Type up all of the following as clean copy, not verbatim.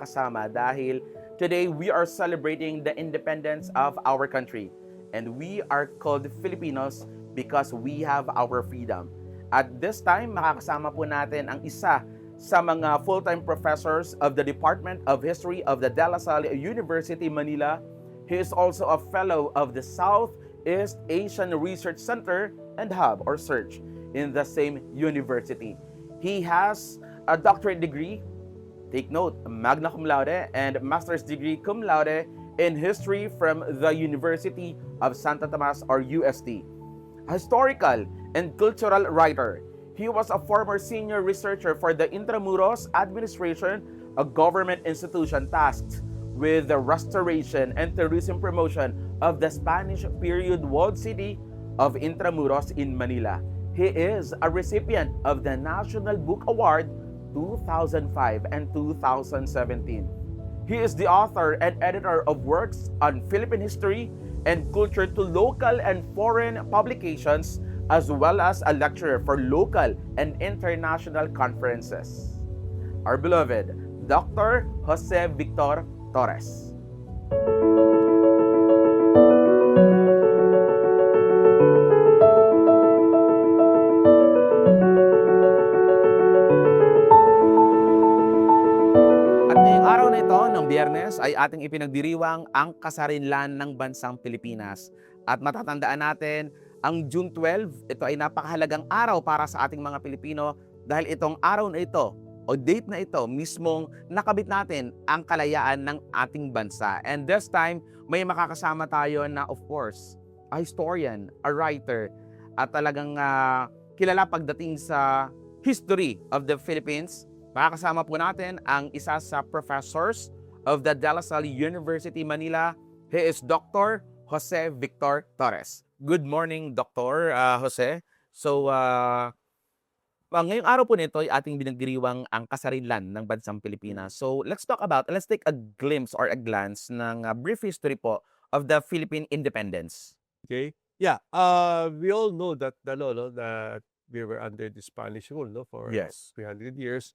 kasama dahil today we are celebrating the independence of our country. And we are called Filipinos because we have our freedom. At this time, makakasama po natin ang isa sa mga full-time professors of the Department of History of the De La Salle University, Manila. He is also a fellow of the Southeast Asian Research Center and Hub or Search in the same university. He has a doctorate degree, take note, magna cum laude and master's degree cum laude in history from the University of Santo Tomas or UST. A historical and cultural writer. He was a former senior researcher for the Intramuros Administration, a government institution tasked with the restoration and tourism promotion of the Spanish period walled city of Intramuros in Manila. He is a recipient of the National Book Award 2005 and 2017. He is the author and editor of works on Philippine history and culture to local and foreign publications, as well as a lecturer for local and international conferences. Our beloved Dr. Jose Victor Torres. At ngayong araw na ito, ng Biyernes, ay ating ipinagdiriwang ang kasarinlan ng bansang Pilipinas. At matatandaan natin, ang June 12, ito ay napakahalagang araw para sa ating mga Pilipino dahil itong araw na ito o date na ito mismong nakabit natin ang kalayaan ng ating bansa. And this time, may makakasama tayo na of course, a historian, a writer, at talagang kilala pagdating sa history of the Philippines. Makakasama po natin ang isa sa professors of the De La Salle University, Manila. He is Dr. Jose Victor Torres. Good morning, Dr. Jose. So, ngayong araw po nito ay ating binagdiriwang ang kasarinlan ng bansang Pilipinas. So, let's take a glimpse or a glance ng brief history po of the Philippine independence. Okay. Yeah. We all know that that we were under the Spanish rule for Yes. 300 years.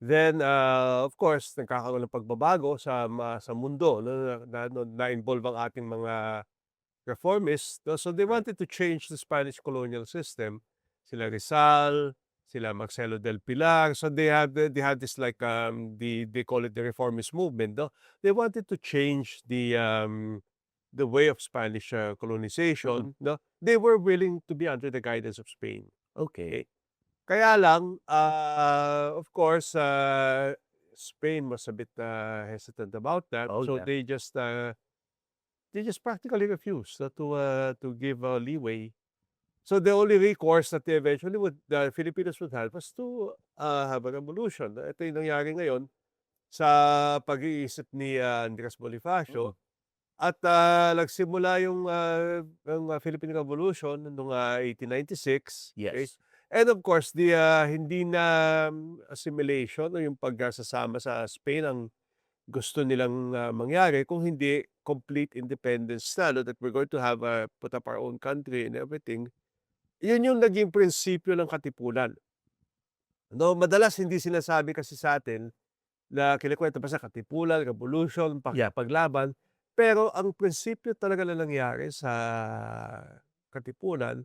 Then of course nagkakaroon ng pagbabago sa mundo na involve ang ating mga reformists. So they wanted to change the Spanish colonial system. Sila Rizal, sila Marcelo del Pilar. So they had this like they call it the reformist movement. No? They wanted to change the way of Spanish colonization. No? They were willing to be under the guidance of Spain. Okay. Kaya lang, of course, Spain was a bit hesitant about that. Oh, So yeah. they just practically refused to give leeway. So the only recourse that the Filipinos would have was to have a revolution. Ito yung nangyari ngayon sa pag-iisip ni Andres Bonifacio. At nagsimula yung Philippine Revolution noong 1896. Yes. Okay? And of course, the hindi na assimilation o yung pagsasama sa Spain ang gusto nilang mangyari, kung hindi complete independence na, that we're going to have put up our own country and everything. Yun yung naging prinsipyo ng Katipunan. No, madalas hindi sinasabi kasi sa atin na kinikwento pa sa Katipunan, Revolution, paglaban. Pero ang prinsipyo talaga na nangyari sa Katipunan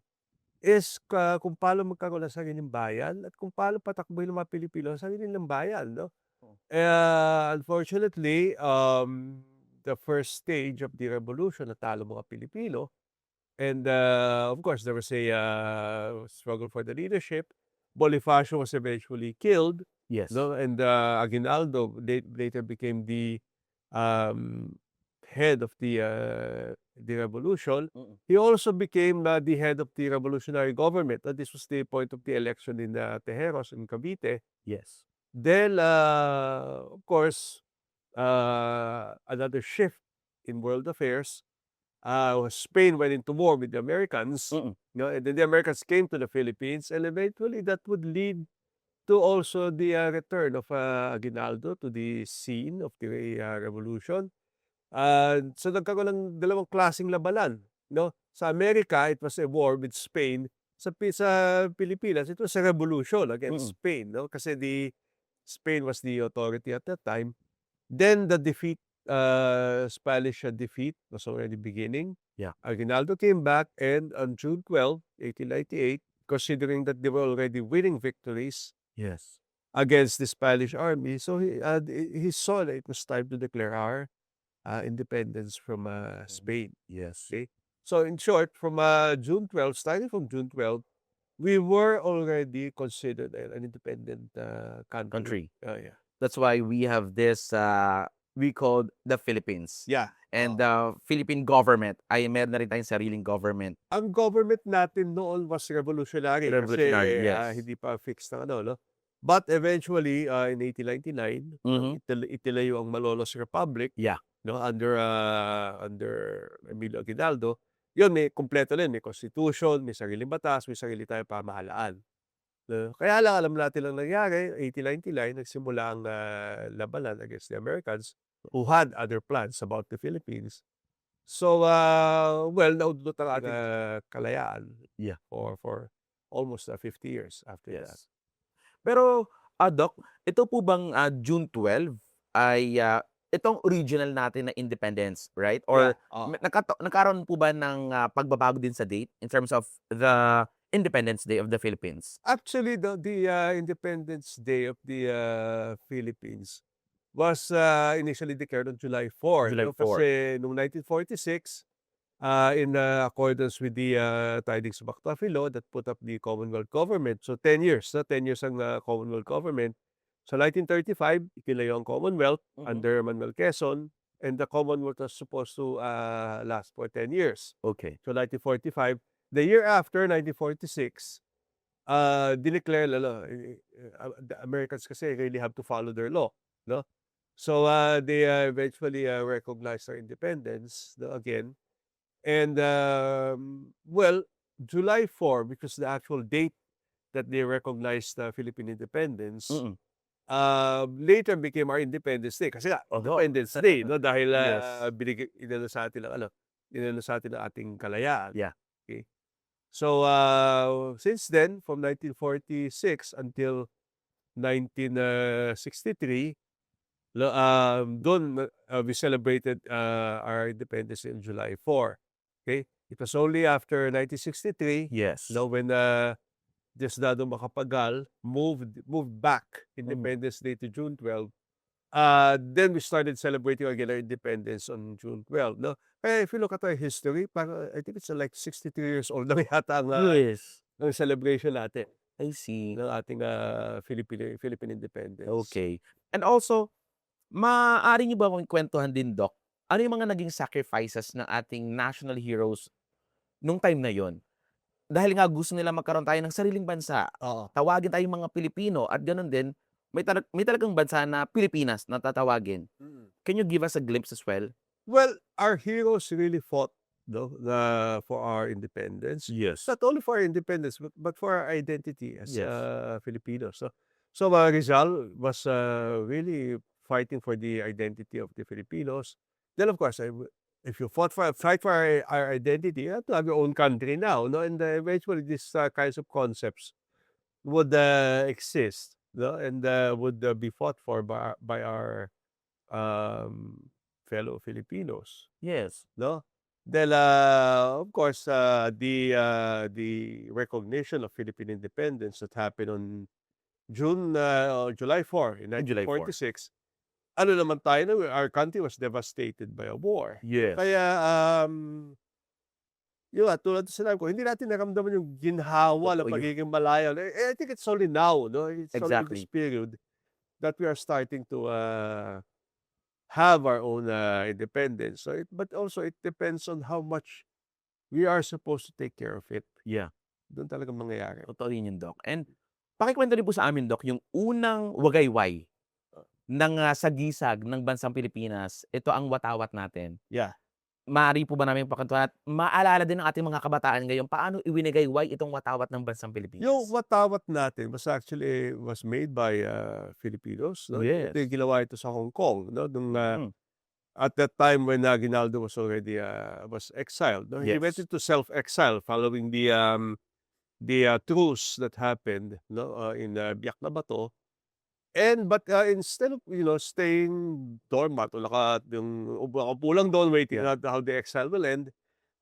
is kung paano magkaroon ng sariling bayan at kung paano patakbuhin ng mga Pilipino ang sarili ng bayan. No? Unfortunately, the first stage of the revolution, natalo mga Pilipino. And of course, there was a struggle for the leadership. Bonifacio was eventually killed. Yes. No? And Aguinaldo later became the head of the revolution. He also became the head of the revolutionary government. This was the point of the election in Tejeros in Cavite. Yes. Then, of course, another shift in world affairs. Spain went into war with the Americans. And then the Americans came to the Philippines, and eventually that would lead to also the return of Aguinaldo to the scene of the revolution. So nagkaroon ng dalawang klaseng labanan. No? Sa Amerika, it was a war with Spain. Sa Pilipinas, it was a revolution against Spain. No? Kasi Spain was the authority at that time. Then the defeat, Spanish defeat was already beginning. Yeah. Aguinaldo came back, and on June 12, 1898, considering that they were already winning victories Yes. against the Spanish army, so he saw that it was time to declare our independence from Spain. Yes. Okay, so in short, from starting from June 12, we were already considered an independent country. Country. Yeah. That's why we have this we called the Philippines. Yeah. And the Philippine government ay meron na rin tayong sariling government. Ang government natin noon was revolutionary, Revolutionary, kasi yes. hindi pa fixed ng ano, no? But eventually, in 1899, Mhm. itinayo ang Malolos Republic, Yeah. no, under Emilio Aguinaldo. Yun, may kumpleto rin, may constitution, may sariling batas, may sarili tayong pamahalaan. No? Kaya lang, alam natin lang nangyari, 1899, nagsimula ang labanan against the Americans who had other plans about the Philippines. So, naudlot ang ating kalayaan. Yeah. For almost 50 years after that. Yes. Pero, Doc, ito po bang June 12 ay itong original natin na independence, right? Or nagkaroon po ba ng pagbabago din sa date in terms of the Independence Day of the Philippines? Actually, the Independence Day of the Philippines was initially declared on July 4. July no? 4. Kasi noong 1946, in accordance with the Tidings of McDuffie Law that put up the Commonwealth Government. So 10 years, 10 years ang Commonwealth Government. So 1935, ikilayo ang Commonwealth under Manuel Quezon, and the Commonwealth was supposed to last for 10 years. Okay. So 1945, the year after, 1946, dineclare the Americans kasi really have to follow their law, no? So they eventually recognized their independence, no, again. And July 4, because the actual date that they recognized the Philippine independence, later became our Independence Day. Kasi Independence Day, no? Dahil Yes. inano sa atin ang ating kalayaan. Yeah. Okay. So since then, from 1946 until 1963, doon we celebrated our independence in July 4. Okay? It was only after 1963, Yes. when Diosdado Macapagal moved back Independence Day to June 12, then we started celebrating again our independence on June 12. No? Kaya if you look at our history, I think it's like 63 years old na yata ang Yes. celebration natin I see. ng ating Philippine independence. Okay. And also, maaari niyo ba akong kwentuhan din, Doc? Ano yung mga naging sacrifices ng ating national heroes nung time na yon? Dahil nga gusto nila magkaroon tayo ng sariling bansa. Tawagin tayong mga Pilipino at ganoon din, may talagang bansa na Pilipinas na tatawagin. Can you give us a glimpse as well? Well, our heroes really fought, no, for our independence. Yes. Not only for our independence, but for our identity as Yes. Filipinos. So Rizal was really fighting for the identity of the Filipinos. Then, of course, if you fight for our identity, you have to have your own country now, no? And eventually, these kinds of concepts would exist, no? And would be fought for by our fellow Filipinos, Yes. no? Then, of course, the recognition of Philippine independence that happened on July 4 in July 4. 1946. Ano naman tayo na our country was devastated by a war. Yes. Kaya tulad ng sinabi ko, hindi natin naramdaman yung ginhawa ng Totoo yun. pagiging malaya. I think it's only now, no? It's only in Exactly. this period that we are starting to have our own independence. So but also it depends on how much we are supposed to take care of it. Yeah. Doon talaga mangyayari. Totoo yun, Doc. And pakikwento rin po sa amin, Doc, yung unang wagayway ng sagisag ng bansang Pilipinas. Ito ang watawat natin. Yeah. Maaari po ba namin pakwentuhan at maalala din ng ating mga kabataan ngayon paano iwinigayway itong watawat ng bansang Pilipinas? Yung watawat natin was made by Filipinos. No? Yes. Ito yung ginawa ito sa Hong Kong. No? At that time when Aguinaldo was already was exiled. No? He Yes. went into self-exile following the truce that happened, no? In Biak na Bato. But instead of, staying dormant o nakaupo lang doon waiting Yeah. out how the exile will end,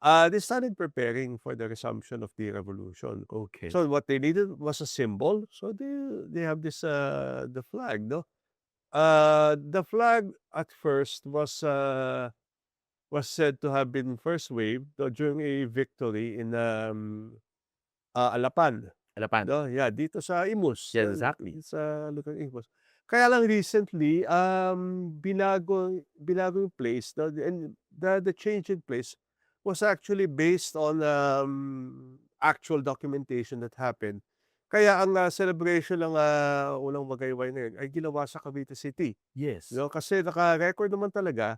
they started preparing for the resumption of the revolution. Okay. So what they needed was a symbol. So they have this the flag, no? The flag at first was said to have been first waved during a victory in Alapan. Alapan. No, yeah, dito sa Imus, Yes, exactly. sa lugar ng Imus. Kaya lang recently, binago yung place, no, and the change in place was actually based on actual documentation that happened. Kaya ang celebration ng unang Magayway na yun ay ginawa sa Cavite City. Yes. No, kasi naka-record naman talaga,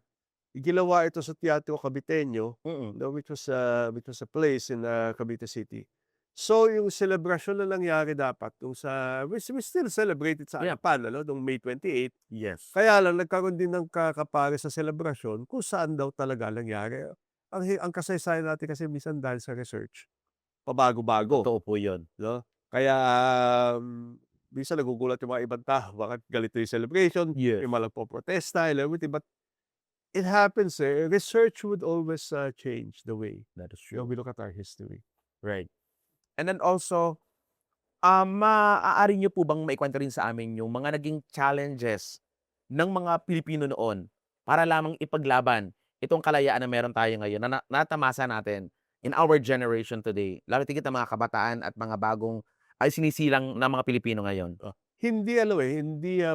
ginawa ito sa Teatro Caviteño, Mm. no, which was a place in Cavite City. So yung celebration na nangyari dapat we still celebrate it sa Yeah. Alapan, nung May 28. Yes. Kaya lang nagkaroon din ng kakapares sa selebrasyon kung saan daw talaga nangyari. Ang kasaysayan natin kasi minsan dahil sa research, pabago-bago, Totoo po yun. no? Kaya minsan nagugulat yung mga ibang tao, bakit ganito yung celebration, Yes. yung mga nagpoprotesta and everything. But it happens, research would always change the way That is we look at our history. Right. And then also, maaari niyo po bang maikwento rin sa amin yung mga naging challenges ng mga Pilipino noon para lamang ipaglaban itong kalayaan na meron tayo ngayon na natamasa natin in our generation today, lalo tigit ang mga kabataan at mga bagong ay sinisilang na mga Pilipino ngayon? Hindi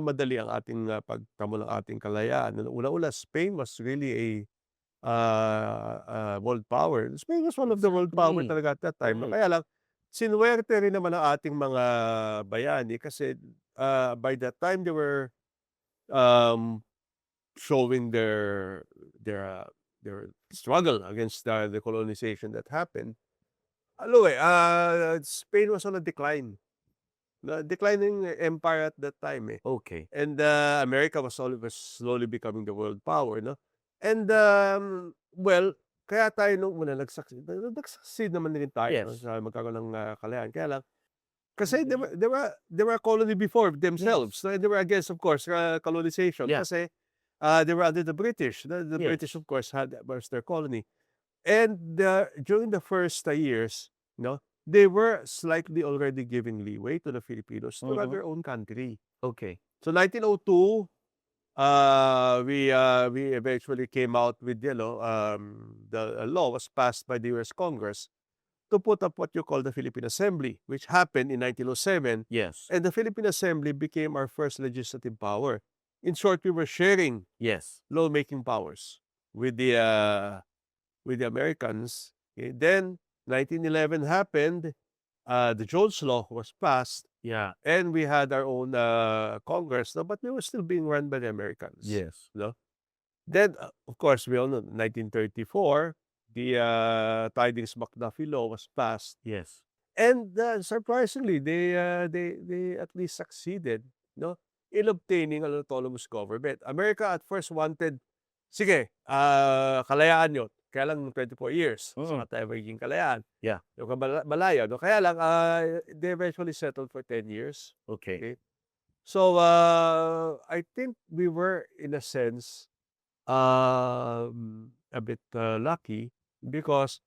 madali ang ating pagtamo ng ating kalayaan. Una-una, Spain was really a world power. Spain was one of the world power Exactly. talaga at that time. Mm. Kaya lang, sinuwerte rin naman ang ating mga bayani kasi by that time they were showing their struggle against the colonization that happened. Spain was on a decline. Declining empire at that time, eh. Okay. And America was slowly becoming the world power, no? And well, kaya tayo nung una nag-succeed naman din tayo, no, Yes. sa magkaroon ng kalayaan. Kaya lang kasi they were a colony before themselves. Yes. No? And they were against, of course, colonization Yeah. kasi they were under the British. The Yes. British, of course, was their colony. And during the first years, no, they were slightly already giving leeway to the Filipinos to run Mhm. their own country. Okay. So 1902, we eventually came out with, the law was passed by the U.S. Congress to put up what you call the Philippine Assembly, which happened in 1907. Yes. And the Philippine Assembly became our first legislative power. In short, we were sharing Yes. lawmaking powers with the Americans. Okay? Then 1911 happened. The Jones Law was passed, Yeah. and we had our own Congress, no, but we were still being run by the Americans. Yes. No? Then, of course, we all know 1934, the Tidings-McDuffie Law was passed, Yes. and surprisingly, they at least succeeded, no, in obtaining an autonomous government. America at first wanted, sige, kalayaan nyo. Kaya lang 24 years. Mm. Saka tayo magiging kalayaan. Yeah. Yung malaya. No? Kaya lang, they eventually settled for 10 years. Okay. Okay. So, I think we were, in a sense, a bit lucky because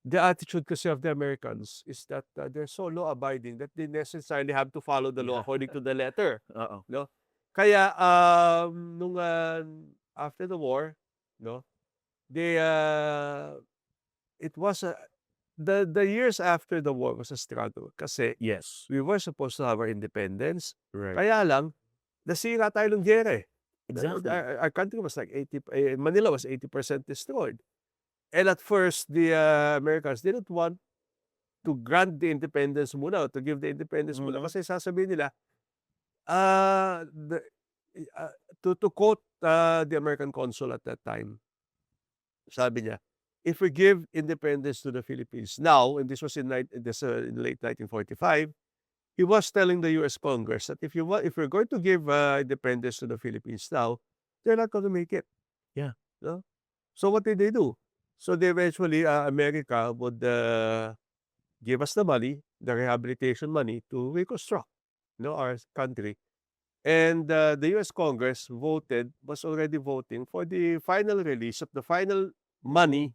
the attitude kasi of the Americans is that they're so law-abiding that they necessarily have to follow the law Yeah. according to the letter. Oo. No? Kaya, nung after the war, no, it was the years after the war was a struggle kasi Yes. we were supposed to have our independence. Right. Kaya lang, nasira tayo ng giyera, eh. Exactly. Our country was like Manila was 80% destroyed. And at first, the Americans didn't want to grant the independence muna, to give the independence muna. Mhm. Kasi sasabihin nila, to quote the American consul at that time, sabi niya, if we give independence to the Philippines now, and this was in late 1945, he was telling the U.S. Congress that if we're going to give independence to the Philippines now, they're not going to make it. Yeah. No? So what did they do? So they eventually, America would give us the money, the rehabilitation money to reconstruct, our country. And the US Congress was already voting for the final release of the final money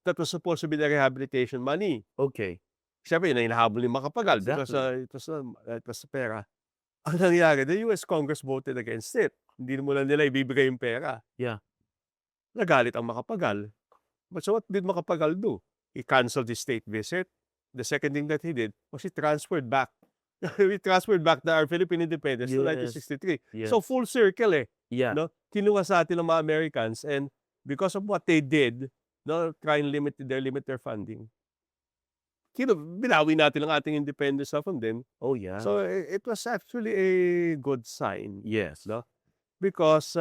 that was supposed to be the rehabilitation money. Okay. Siyempre, yun ang hinahabol ni Macapagal because Exactly. it was pera. Ang nangyari, the US Congress voted against it. Hindi mo lang nila ibibigay yung pera. Yeah. Nagalit ang Macapagal. But so what did Macapagal do? He canceled his state visit. The second thing that he did was he transferred back. We transferred back our Philippine independence to Yes. 1963. Yes. So full circle eh. Yeah. No? Kinuha sa atin ng mga Americans, and because of what they did, no, try and limit their funding. Binawi natin ang ating independence from them. Oh, yeah. So it was actually a good sign. Yes. No? Because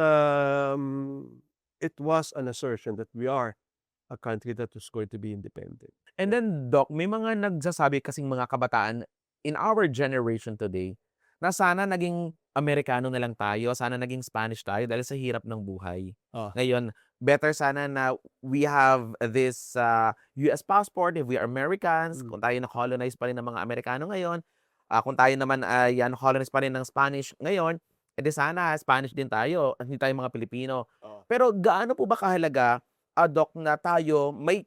it was an assertion that we are a country that was going to be independent. And then, Doc, may mga nagsasabi kasing mga kabataan in our generation today na sana naging Amerikano na lang tayo, sana naging Spanish tayo dahil sa hirap ng buhay. Ah. Ngayon, better sana na we have this US passport if we are Americans, kung tayo na-colonize pa rin ng mga Amerikano ngayon, kung tayo naman ay colonize pa rin ng Spanish ngayon, edi sana Spanish din tayo, hindi tayo mga Pilipino. Pero gaano po ba kahalaga, Doc, na tayo may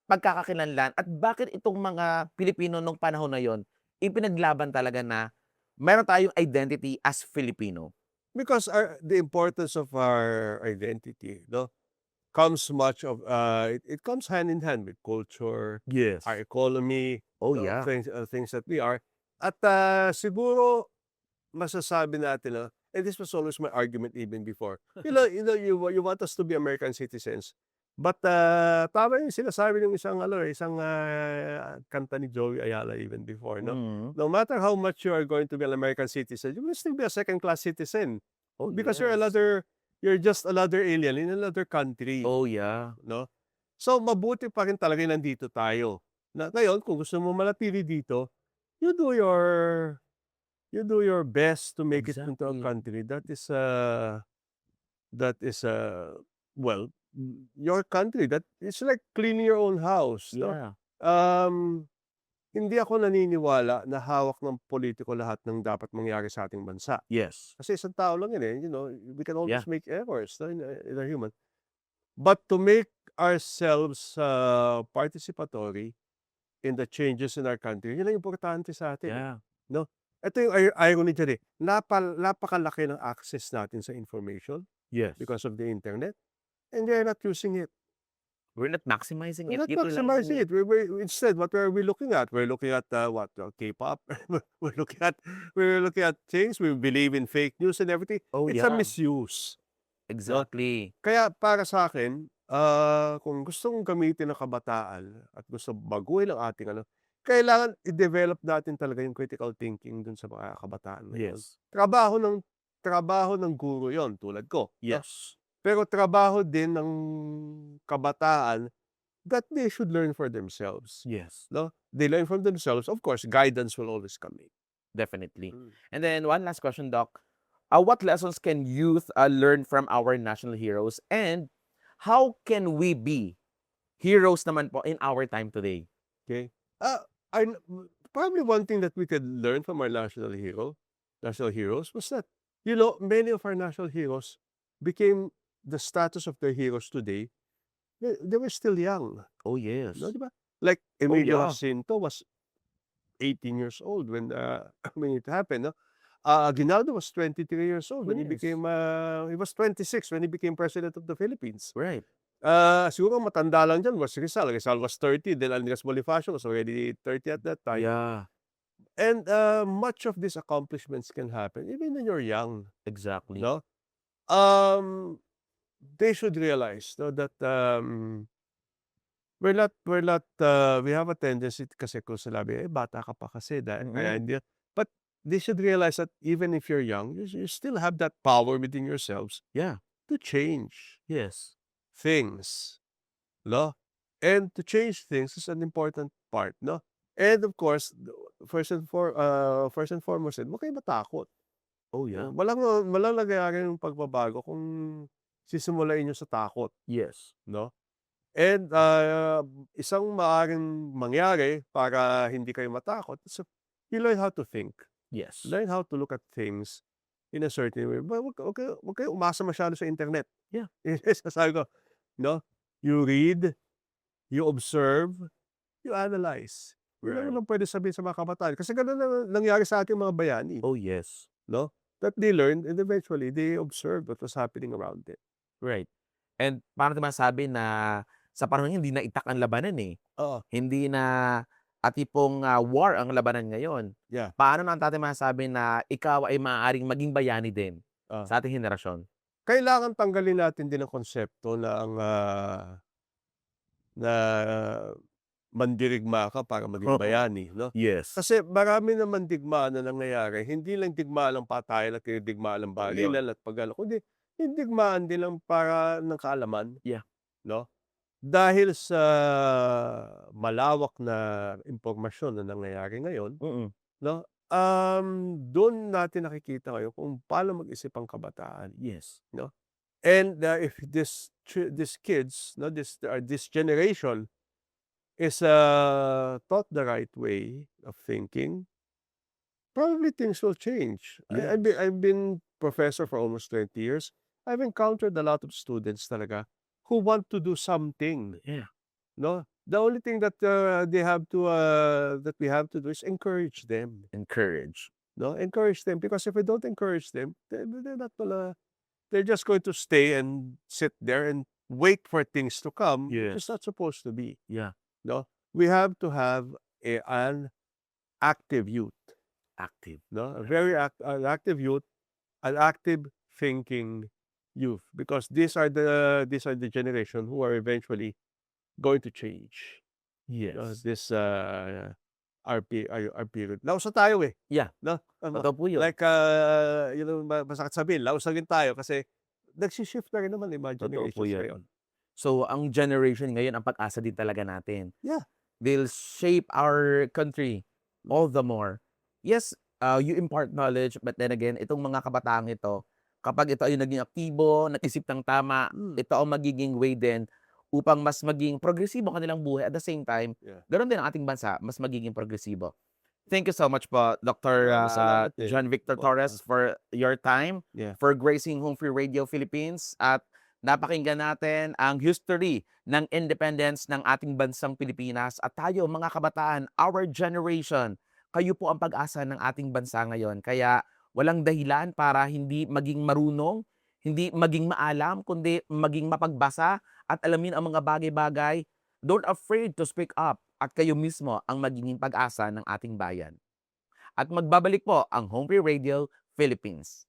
pagkakakilanlan at bakit itong mga Pilipino nung panahon na yon ipinaglaban talaga na meron tayong identity as Filipino? Because the importance of our identity, no, comes much of it comes hand in hand with culture, Yes. our economy, Oh, yeah. things that we are. At siguro masasabi natin, and this was always my argument even before. You want us to be American citizens. But tama yung sinasabi ng isang kanta ni Joey Ayala even before, no? Mm. No matter how much you are going to be an American citizen, you will still be a second-class citizen. Oh, Because yes. you're just another alien in another country. Oh, yeah. No? So, mabuti pa rin talaga nandito tayo. Ngayon, kung gusto mo manatili dito, you do your best to make it into a Exactly. country that is well, your country. That it's like cleaning your own house. No? Yeah. Hindi ako naniniwala na hawak ng politiko lahat ng dapat mangyari sa ating bansa. Yes. Kasi isang tao lang yun eh. We can always Yeah. make errors, no, in a human. But to make ourselves participatory in the changes in our country, yun ang importante sa atin. Yeah. No? Ito yung irony dyan eh. Napakalaki ng access natin sa information Yes. because of the internet, and they're not using it. We're not maximizing We're it. not maximizing it. Instead, what are we looking at? We're looking at K-pop. we're looking at things. We believe in fake news and everything. Oh, It's a yeah. misuse. Exactly. Kaya para sa akin, kung gustong gamitin ng kabataan at gusto baguhin ang ating kailangan i-develop natin talaga yung critical thinking dun sa mga kabataan. Yes. Trabaho ng guro yon, tulad ko. No? Yes. Pero trabaho din ng kabataan that they should learn for themselves. Yes. No? They learn from themselves. Of course, guidance will always come in. Definitely. And then one last question, Doc. What lessons can youth learn from our national heroes, and how can we be heroes naman po in our time today? Okay? Probably one thing that we could learn from our national heroes was that, many of our national heroes became the status of their heroes today. They were still young. Oh, yes. No, diba? Like Emilio yeah. Jacinto was 18 years old when it happened. No? Aguinaldo was 23 years old when he Yes. he was 26 when he became president of the Philippines. Right. Siguro matanda lang dyan was Rizal. Rizal was 30, then Andres Bonifacio was already 30 at that time. Yeah. And much of these accomplishments can happen even when you're young. Exactly. No? They should realize, no, that we have a tendency kasi kung sinabi, bata ka pa kasi. Kaya hindi. But they should realize that even if you're young, you still have that power within yourselves. Yeah. To change Yes. things. No? And to change things is an important part. No? And of course, first and foremost, huwag kayo matakot. Oh, yeah. Walang nangyayari ng pagbabago kung sisimulain nyo sa takot. Yes. No? And isang maaaring mangyari para hindi kayo matakot, you learn how to think. Yes. Learn how to look at things in a certain way. Wag kayo umasa masyado sa internet. Yeah. Yun yung sinasabi ko, no? You read, you observe, you analyze. Yun lang Right. naman pwede sabihin sa mga kabataan. Kasi gano'n na nangyari sa ating mga bayani, Oh, yes. no? That they learned and eventually they observed what was happening around them. Right. And paano naman masabi na sa panahon hindi na itak ang labanan, eh. Oo, Hindi na tipong, war ang labanan ngayon. yeah. Paano natin masasabi na ikaw ay maaaring maging bayani din Ah. sa ating henerasyon? Kailangan tanggalin natin din ang konsepto na na mandirigma ka para maging bayani, no? Yes. Kasi marami naman digmaan na nangyayari, hindi lang digmaan ng patayan at digmaan ng barilan at pag-ano, kundi yung digmaan din lang para ng kaalaman. Yeah. No? Dahil sa malawak na impormasyon na nangyayari ngayon, Mm. no? Dun natin nakikita ngayon kung paano mag-isip ang kabataan. Yes. No? And if these kids, no, this generation is taught the right way of thinking, probably things will change. Yes. I've been professor for almost 20 years. I've encountered a lot of students talaga who want to do something. Yeah. No, the only thing that they have to that we have to do is encourage them. Encourage. No, encourage them, because if we don't encourage them, they're not gonna. They're just going to stay and sit there and wait for things to come, which is Yes. not supposed to be. Yeah. No, we have to have an active youth. Active. No, an active youth, an active thinking youth, because these are the generation who are eventually going to change. Yes. This our period. Lausa tayo eh. Yeah. No? Totoo po yun. Like, masakit sabihin, lausagin tayo kasi nagsi-shift na rin naman Totoo po generations yan. ngayon. So, ang generation ngayon, ang pag-asa din talaga natin. Yeah. They'll shape our country all the more. Yes, you impart knowledge, but then again, itong mga kabataang ito, kapag ito ay naging aktibo, nag-isip ng tama, ito ang magiging way din upang mas maging progresibo ang kanilang buhay. At the same time, Yeah. ganoon din ang ating bansa, mas magiging progresibo. Thank you so much po, Dr. Salamat din. John Victor Po. Torres, for your time, Yeah. for gracing Home Free Radio Philippines, at napakinggan natin ang history ng independence ng ating bansang Pilipinas. At tayo, mga kabataan, our generation, kayo po ang pag-asa ng ating bansa ngayon. Kaya walang dahilan para hindi maging marunong, hindi maging maalam, kundi maging mapagbasa at alamin ang mga bagay-bagay. Don't afraid to speak up, at kayo mismo ang magiging pag-asa ng ating bayan. At magbabalik po ang Home Free Radio Philippines.